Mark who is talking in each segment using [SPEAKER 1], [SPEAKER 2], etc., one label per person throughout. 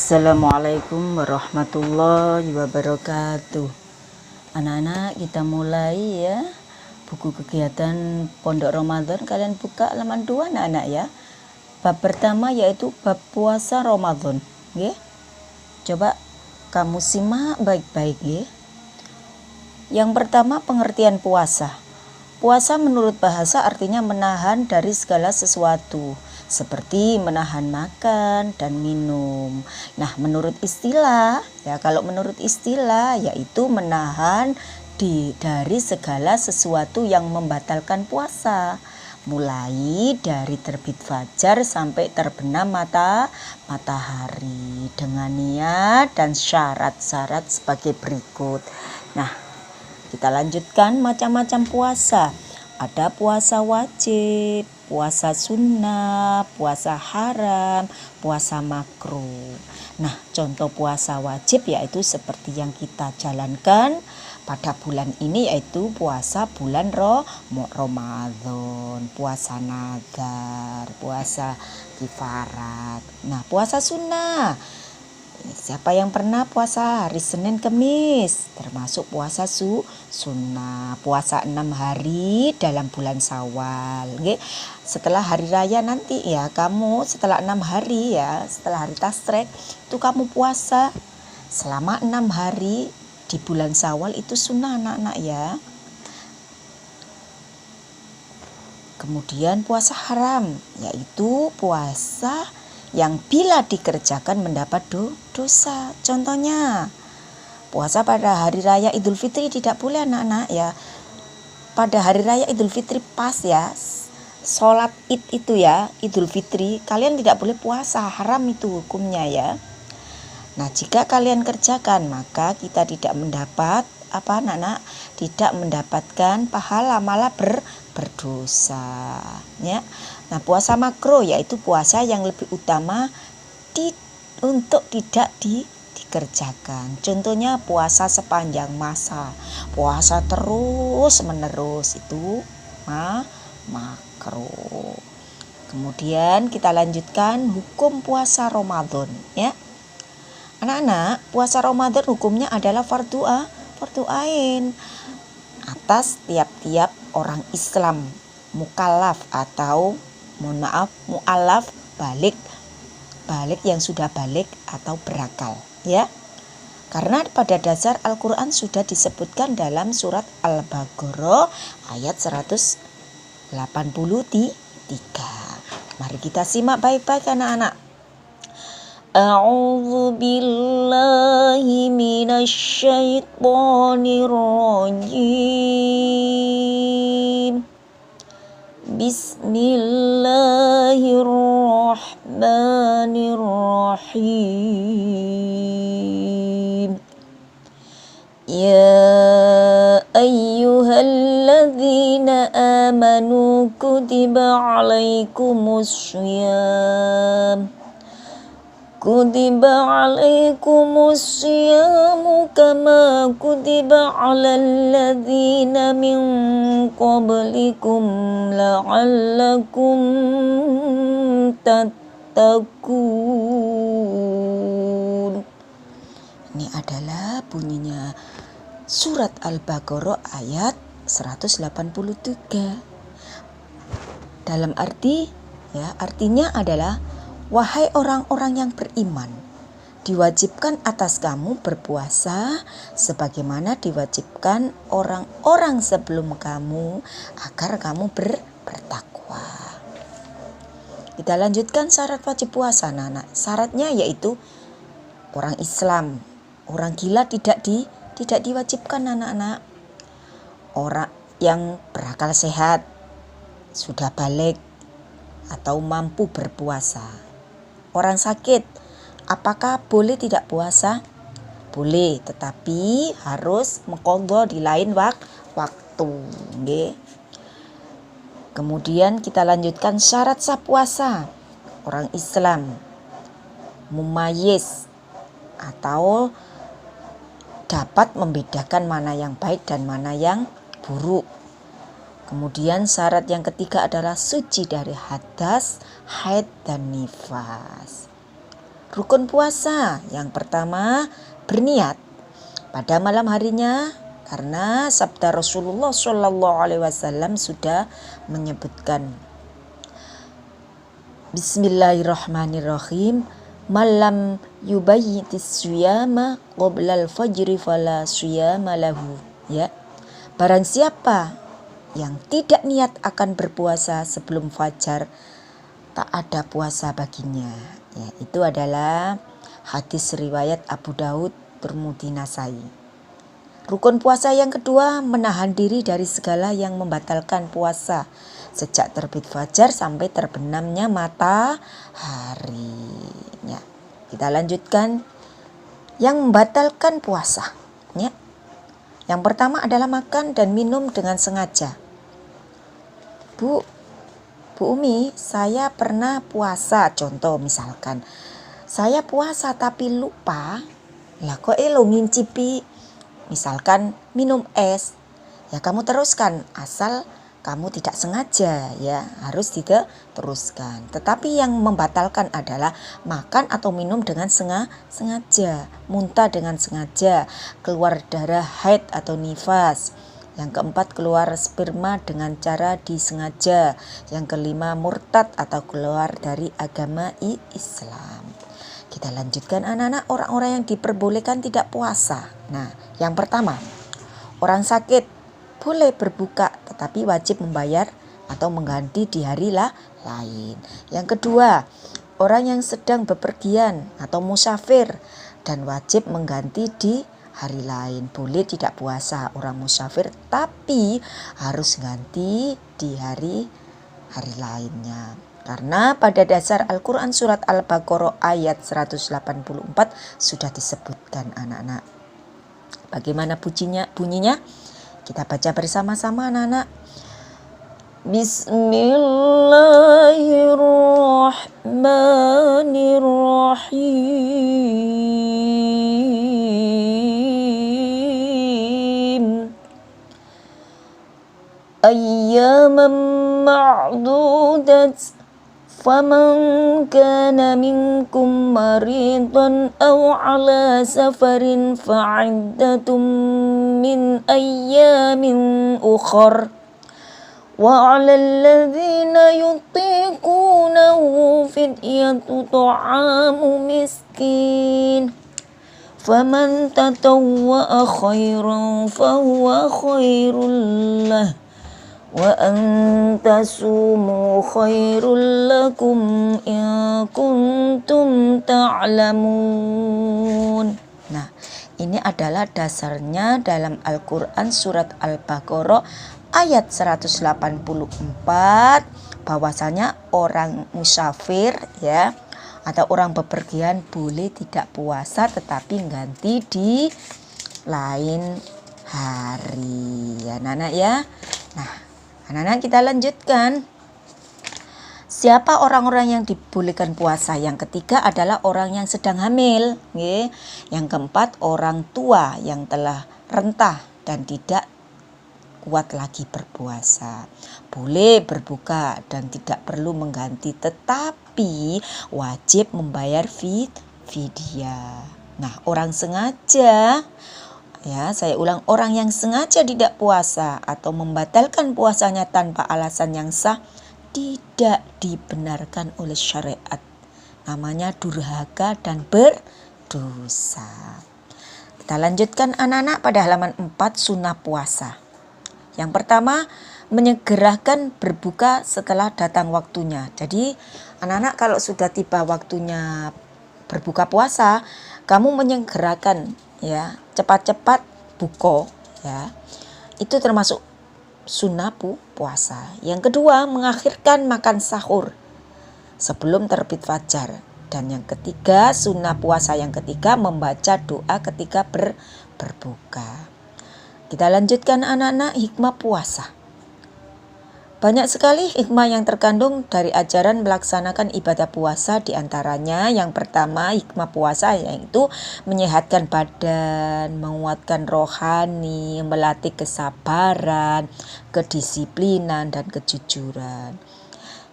[SPEAKER 1] Assalamualaikum warahmatullahi wabarakatuh. Anak-anak, kita mulai ya buku kegiatan Pondok Ramadan. Kalian buka halaman 2 anak-anak ya. Bab pertama yaitu bab puasa Ramadan. Nggih. Coba kamu simak baik-baik nggih. Yang pertama, pengertian puasa. Puasa menurut bahasa artinya menahan dari segala sesuatu, seperti menahan makan dan minum. Nah, menurut istilah, ya kalau menurut istilah yaitu menahan dari segala sesuatu yang membatalkan puasa. Mulai dari terbit fajar sampai terbenam matahari dengan niat dan syarat-syarat sebagai berikut. Nah, kita lanjutkan macam-macam puasa. Ada puasa wajib, puasa sunnah, puasa haram, puasa makruh. Nah, contoh puasa wajib yaitu seperti yang kita jalankan pada bulan ini yaitu puasa bulan Ramadan, puasa nazar, puasa kifarat. Nah, puasa sunnah. Siapa yang pernah puasa hari Senin Kemis, termasuk puasa sunnah, puasa 6 hari dalam bulan Syawal. Setelah hari raya nanti ya, kamu setelah 6 hari ya, setelah hari Tasrek itu kamu puasa selama 6 hari di bulan Syawal, itu sunnah anak-anak ya. Kemudian puasa haram, yaitu puasa yang bila dikerjakan mendapat dosa. Contohnya, puasa pada hari raya Idul Fitri tidak boleh anak-anak ya. Pada hari raya Idul Fitri pas ya, sholat id itu ya, Idul Fitri, kalian tidak boleh puasa, haram itu hukumnya ya. Nah, jika kalian kerjakan maka kita tidak mendapat anak-anak, tidak mendapatkan pahala, malah berdosa ya. Nah, puasa makruh yaitu puasa yang lebih utama untuk tidak dikerjakan. Contohnya puasa sepanjang masa, puasa terus menerus, itu makruh. Kemudian kita lanjutkan hukum puasa Ramadan ya. Anak-anak, puasa Ramadan hukumnya adalah fardu ain atas tiap-tiap orang Islam mukallaf atau mu'alaf balik yang sudah balik atau berakal ya. Karena pada dasar Al-Quran sudah disebutkan dalam surat Al-Baqarah ayat 183. Mari kita simak baik-baik anak-anak. A'udzu billahi minasyaitonir rajim. Bismillahirrahmanirrahim. Ya ayyuhalladzina amanu kutiba alaikumus syiyamu kama kutiba alal ladzina min qablikum la'allakum tattaqun. Ini adalah bunyinya surat Al-Baqarah ayat 183. Dalam arti ya, artinya adalah wahai orang-orang yang beriman, diwajibkan atas kamu berpuasa sebagaimana diwajibkan orang-orang sebelum kamu agar kamu bertakwa. Kita lanjutkan syarat wajib puasa anak-anak. Syaratnya yaitu orang Islam, orang gila tidak diwajibkan anak-anak. Orang yang berakal sehat, sudah balik atau mampu berpuasa. Orang sakit, apakah boleh tidak puasa? Boleh, tetapi harus mengqadha di lain waktu. Okay. Kemudian kita lanjutkan syarat sah puasa. Orang Islam mumayyiz atau dapat membedakan mana yang baik dan mana yang buruk. Kemudian syarat yang ketiga adalah suci dari hadas, haid dan nifas. Rukun puasa yang pertama, berniat pada malam harinya, karena sabda Rasulullah SAW sudah menyebutkan, Bismillahirrahmanirrahim, malam yubayyitis suyama qoblal fajri fala suyama lahu. Ya, barang siapa yang tidak niat akan berpuasa sebelum fajar, tak ada puasa baginya. Ya, itu adalah hadis riwayat Abu Daud, Tirmidzi, Nasai. Rukun puasa yang kedua, menahan diri dari segala yang membatalkan puasa sejak terbit fajar sampai terbenamnya mataharinya. Kita lanjutkan yang membatalkan puasa. Ya. Yang pertama adalah makan dan minum dengan sengaja. Bu Umi, saya pernah puasa, contoh misalkan. Saya puasa tapi lupa, lah kok lo ngincipi, misalkan minum es, ya kamu teruskan, asal kamu tidak sengaja, ya harus tidak teruskan. Tetapi yang membatalkan adalah makan atau minum dengan sengaja, muntah dengan sengaja, keluar darah haid atau nifas. Yang keempat, keluar sperma dengan cara disengaja. Yang kelima, murtad atau keluar dari agama Islam. Kita lanjutkan anak-anak, orang-orang yang diperbolehkan tidak puasa. Nah, yang pertama, orang sakit boleh berbuka tetapi wajib membayar atau mengganti di hari lain. Yang kedua, orang yang sedang bepergian atau musafir dan wajib mengganti di hari lain. Boleh tidak puasa orang musafir tapi harus ganti di hari lainnya. Karena pada dasar Al-Quran surat Al-Baqarah ayat 184 sudah disebutkan anak-anak. Bagaimana bunyinya? Kita baca bersama-sama anak-anak. Bismillahirrahmanirrahim. Ayyaman ma'dudat. فَمَنْ كَانَ مِنْكُمْ مَرِيضًا أَوْ عَلَى سَفَرٍ فَعِدَّةٌ مِنْ أَيَّامٍ أُخَرَ وَعَلَى الَّذِينَ يُطِيقُونَهُ فِدْيَةُ طَعَامُ مِسْكِينٍ فَمَنْ تَطَوَّعَ خَيْرًا فَهُوَ خَيْرٌ لَهُ وَأَن تَصُومُوا خَيْرٌ لَكُمْ إِن كُنتُمْ تَعْلَمُونَ. Nah, ini adalah dasarnya dalam Al-Quran surat Al-Baqarah ayat 184, bahwasanya orang musafir ya atau orang bepergian boleh tidak puasa tetapi ganti di lain hari ya anak-anak ya. Nah, anak-anak kita lanjutkan. Siapa orang-orang yang dibolehkan puasa? Yang ketiga adalah orang yang sedang hamil. Yang keempat, orang tua yang telah rentah dan tidak kuat lagi berpuasa. Boleh berbuka dan tidak perlu mengganti, tetapi wajib membayar fidyah. Nah, orang sengaja, ya saya ulang, orang yang sengaja tidak puasa atau membatalkan puasanya tanpa alasan yang sah tidak dibenarkan oleh syariat. Namanya durhaka dan berdosa. Kita lanjutkan anak-anak pada halaman 4 sunnah puasa. Yang pertama, menyegerakan berbuka setelah datang waktunya. Jadi anak-anak kalau sudah tiba waktunya berbuka puasa, kamu menyegerakan ya, cepat-cepat buka ya. Itu termasuk sunnah puasa. Yang kedua, mengakhirkan makan sahur sebelum terbit fajar. Dan yang ketiga, sunnah puasa yang ketiga, membaca doa ketika berbuka. Kita lanjutkan anak-anak, hikmah puasa. Banyak sekali hikmah yang terkandung dari ajaran melaksanakan ibadah puasa. Di antaranya yang pertama, hikmah puasa yaitu menyehatkan badan, menguatkan rohani, melatih kesabaran, kedisiplinan dan kejujuran.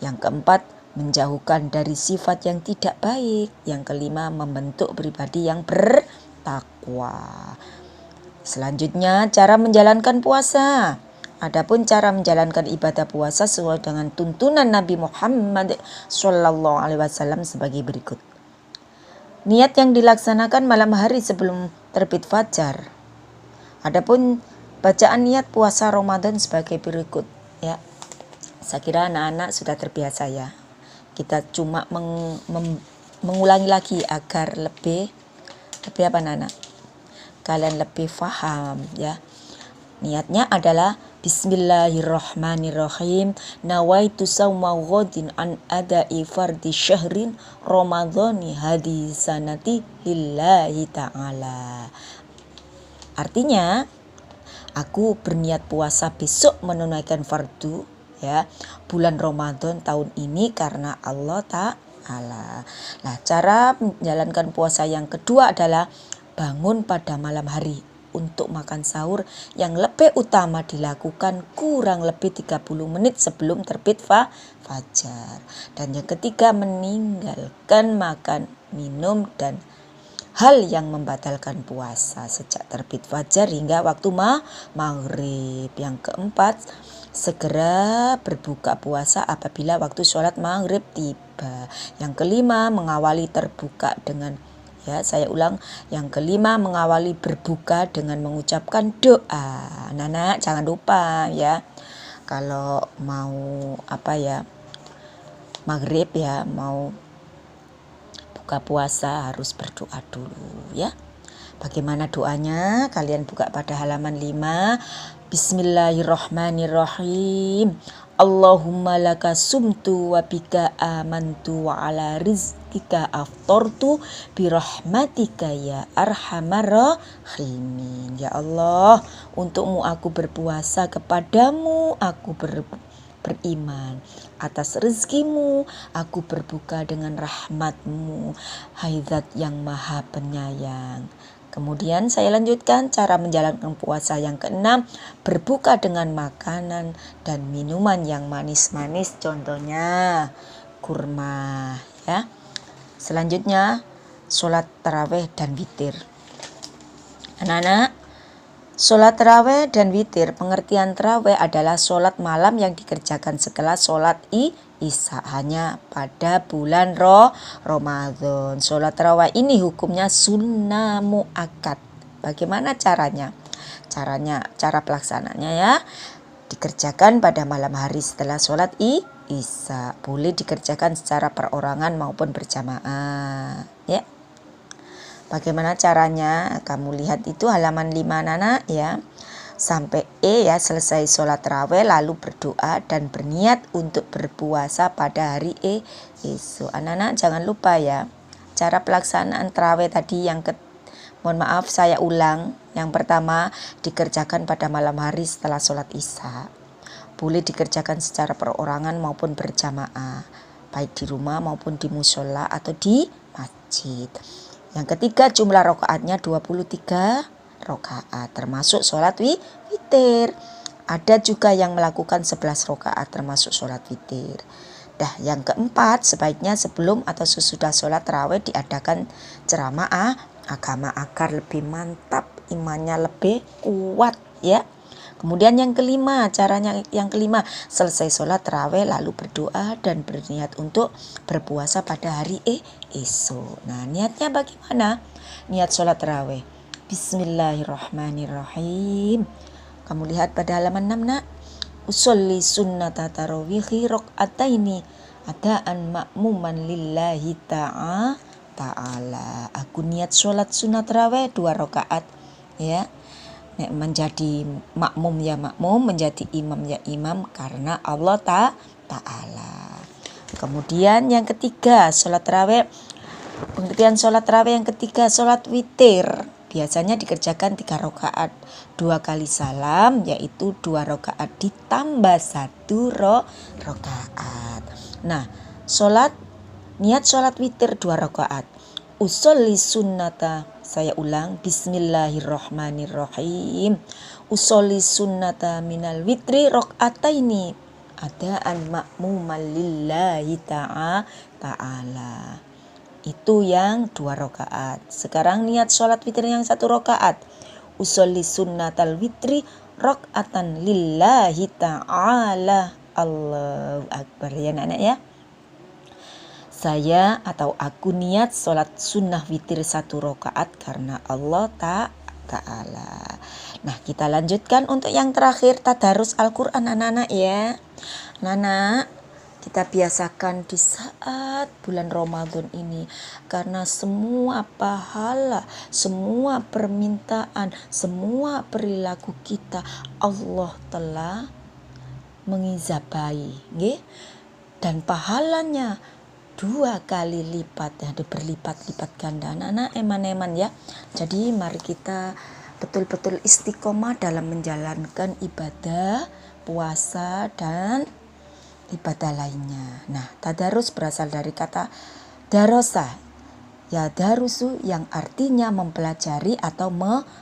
[SPEAKER 1] Yang keempat, menjauhkan dari sifat yang tidak baik. Yang kelima, membentuk pribadi yang bertakwa. Selanjutnya, cara menjalankan puasa. Adapun cara menjalankan ibadah puasa sesuai dengan tuntunan Nabi Muhammad SAW sebagai berikut. Niat yang dilaksanakan malam hari sebelum terbit fajar. Adapun bacaan niat puasa Ramadan sebagai berikut, ya. Saya kira anak-anak sudah terbiasa ya. Kita cuma mengulangi lagi agar lebih apa anak-anak? Kalian lebih paham ya. Niatnya adalah Bismillahirrahmanirrahim. Nawaitu sawma ghadin an ada'i fardi syahrin ramadhani hadi sanati lillahi ta'ala. Artinya, aku berniat puasa besok menunaikan fardu ya bulan Ramadan tahun ini karena Allah Ta'ala. Nah, cara menjalankan puasa yang kedua adalah bangun pada malam hari untuk makan sahur yang lebih utama dilakukan kurang lebih 30 menit sebelum terbit fajar. Dan yang ketiga, meninggalkan makan, minum, dan hal yang membatalkan puasa sejak terbit fajar hingga waktu maghrib. Yang keempat, segera berbuka puasa apabila waktu sholat maghrib tiba. Yang kelima, mengawali terbuka dengan yang kelima, mengawali berbuka dengan mengucapkan doa. Anak-anak jangan lupa ya, kalau mau maghrib ya, mau buka puasa harus berdoa dulu ya. Bagaimana doanya? Kalian buka pada halaman 5. Bismillahirrahmanirrahim. Allahumma laka sumtu wa bika amantu wa ala rizkika aftortu birahmatika ya arhamar rahimin. Ya Allah, untukmu aku berpuasa, kepadamu aku beriman, atas rezekimu aku berbuka dengan rahmatmu, hai Zat yang maha penyayang. Kemudian saya lanjutkan cara menjalankan puasa yang keenam, berbuka dengan makanan dan minuman yang manis-manis, contohnya kurma ya. Selanjutnya sholat tarawih dan witir. Anak-anak, sholat tarawih dan witir, pengertian tarawih adalah sholat malam yang dikerjakan setelah sholat Isya hanya pada bulan Ramadan. Sholat tarawih ini hukumnya sunnah muakkad. Bagaimana caranya? Cara pelaksananya ya, dikerjakan pada malam hari setelah sholat Isya. Boleh dikerjakan secara perorangan maupun berjamaah ya. Bagaimana caranya? Kamu lihat itu halaman 5 anak ya. Sampai ya, selesai sholat tarawih lalu berdoa dan berniat untuk berpuasa pada hari esok. Anak-anak jangan lupa ya, cara pelaksanaan tarawih tadi mohon maaf saya ulang. Yang pertama, dikerjakan pada malam hari setelah sholat Isya. Boleh dikerjakan secara perorangan maupun berjamaah, baik di rumah maupun di musola atau di masjid. Yang ketiga, jumlah rakaatnya 23 rakaat termasuk sholat witir. Ada juga yang melakukan 11 rakaat termasuk sholat witir. Yang keempat, sebaiknya sebelum atau sesudah sholat tarawih diadakan ceramah agama agar lebih mantap, imannya lebih kuat ya. Kemudian yang kelima, selesai sholat tarawih lalu berdoa dan berniat untuk berpuasa pada hari esok. Nah, niatnya bagaimana? Niat sholat tarawih, Bismillahirrahmanirrahim. Kamu lihat pada halaman 6 nak. Usolli sunnata tarawihi rok'ataini adaan ma'muman lillahi ta'ala. Aku niat sholat sunat tarawih 2 rakaat ya. Menjadi makmum ya makmum, menjadi imam ya imam karena Allah Ta'ala. Kemudian yang ketiga, sholat tarawih. Pengertian sholat tarawih yang ketiga, sholat witir. Biasanya dikerjakan 3 rakaat, 2 kali salam, yaitu 2 rakaat ditambah 1 rakaat. Nah, niat sholat witir 2 rakaat. Usolli sunnata, saya ulang, Bismillahirrahmanirrahim. Usolli sunnata minal witri rakaataini adaan ma'muman lillahi ta'ala. Itu yang 2 rakaat. Sekarang niat sholat witir yang 1 rakaat. Usolli sunnatal witri rakaatan lillahi ta'ala. Allahu Akbar ya anak-anak ya. Saya atau aku niat sholat sunnah witir 1 rakaat karena Allah Ta'ala. Nah, kita lanjutkan untuk yang terakhir, tadarus Al-Quran anak-anak ya. Anak-anak, kita biasakan di saat bulan Ramadan ini, karena semua pahala, semua permintaan, semua perilaku kita Allah telah mengizabai, dan pahalanya 2 kali lipat ya, berlipat-lipat ganda anak-anak eman-eman ya. Jadi mari kita betul-betul istiqomah dalam menjalankan ibadah puasa dan ibadah lainnya. Nah, tadarus berasal dari kata darosa, ya darusu, yang artinya mempelajari atau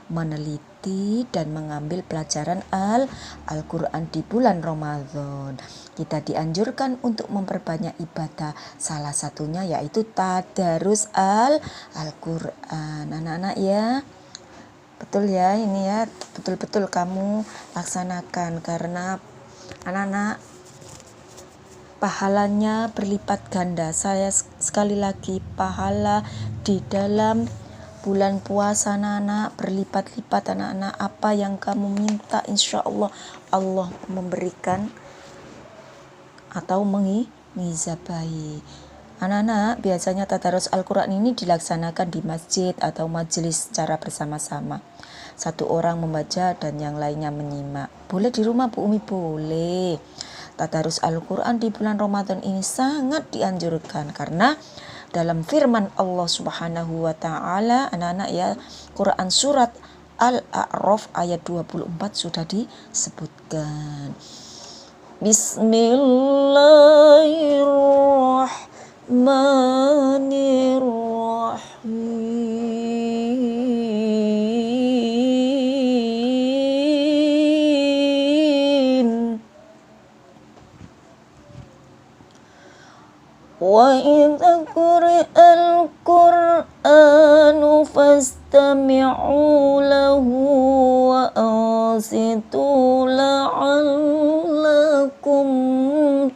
[SPEAKER 1] meneliti dan mengambil pelajaran Al-Quran di bulan Ramadan. Kita dianjurkan untuk memperbanyak ibadah, salah satunya yaitu tadarus Al-Quran. Anak-anak ya, betul ya, ini ya betul-betul kamu laksanakan, karena anak-anak pahalanya berlipat ganda. Saya sekali lagi, pahala di dalam bulan puasa anak-anak berlipat-lipat anak-anak. Apa yang kamu minta insya Allah Allah memberikan atau mengizabai. Anak-anak, biasanya tadarus Al-Quran ini dilaksanakan di masjid atau majelis secara bersama-sama. 1 orang membaca dan yang lainnya menyimak. Boleh di rumah Bu Umi, boleh. Tadarus Al-Quran di bulan Ramadan ini sangat dianjurkan karena dalam firman Allah Subhanahu wa Ta'ala, anak-anak ya, Quran surat Al-A'raf ayat 24 sudah disebutkan. Wa idza quri'al Qur'anu fastami'u lahu wa ansitu la'allakum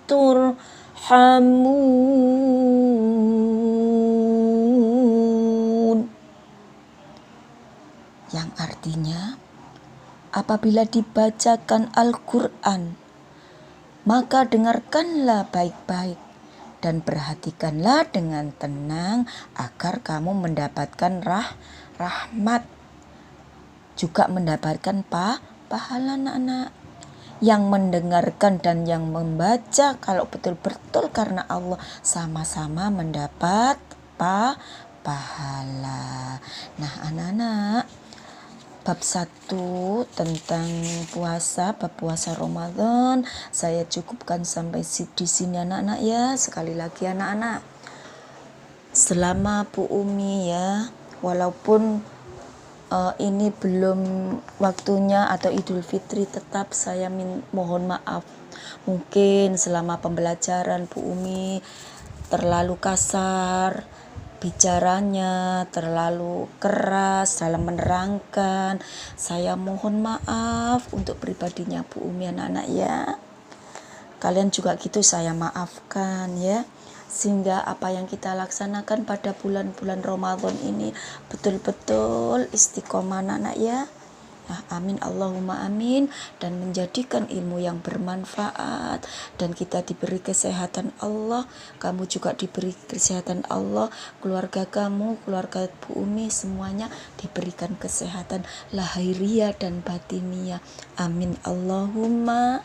[SPEAKER 1] turhamun. Yang artinya, apabila dibacakan Al-Quran, maka dengarkanlah baik-baik dan perhatikanlah dengan tenang agar kamu mendapatkan rahmat, juga mendapatkan pahala anak-anak. Yang mendengarkan dan yang membaca kalau betul-betul karena Allah sama-sama mendapat pahala. Nah anak-anak, bab 1 tentang puasa, bab puasa Ramadan saya cukupkan sampai di sini anak-anak ya. Sekali lagi anak-anak, selama Bu Umi ya, walaupun ini belum waktunya atau Idul Fitri, tetap saya mohon maaf. Mungkin selama pembelajaran Bu Umi terlalu kasar bicaranya, terlalu keras dalam menerangkan. Saya mohon maaf untuk pribadinya Bu Umi anak-anak ya. Kalian juga gitu, saya maafkan ya. Sehingga apa yang kita laksanakan pada bulan-bulan Ramadan ini betul-betul istiqomah anak-anak ya. Nah, amin Allahumma amin, dan menjadikan ilmu yang bermanfaat, dan kita diberi kesehatan Allah, kamu juga diberi kesehatan Allah, keluarga kamu, keluarga Bu Umi semuanya diberikan kesehatan lahiriah dan batiniah. Amin Allahumma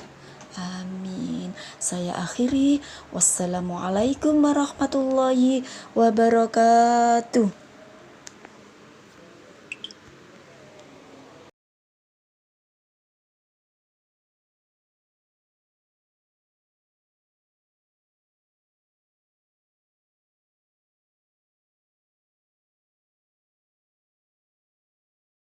[SPEAKER 1] amin. Saya akhiri. Wassalamualaikum warahmatullahi wabarakatuh.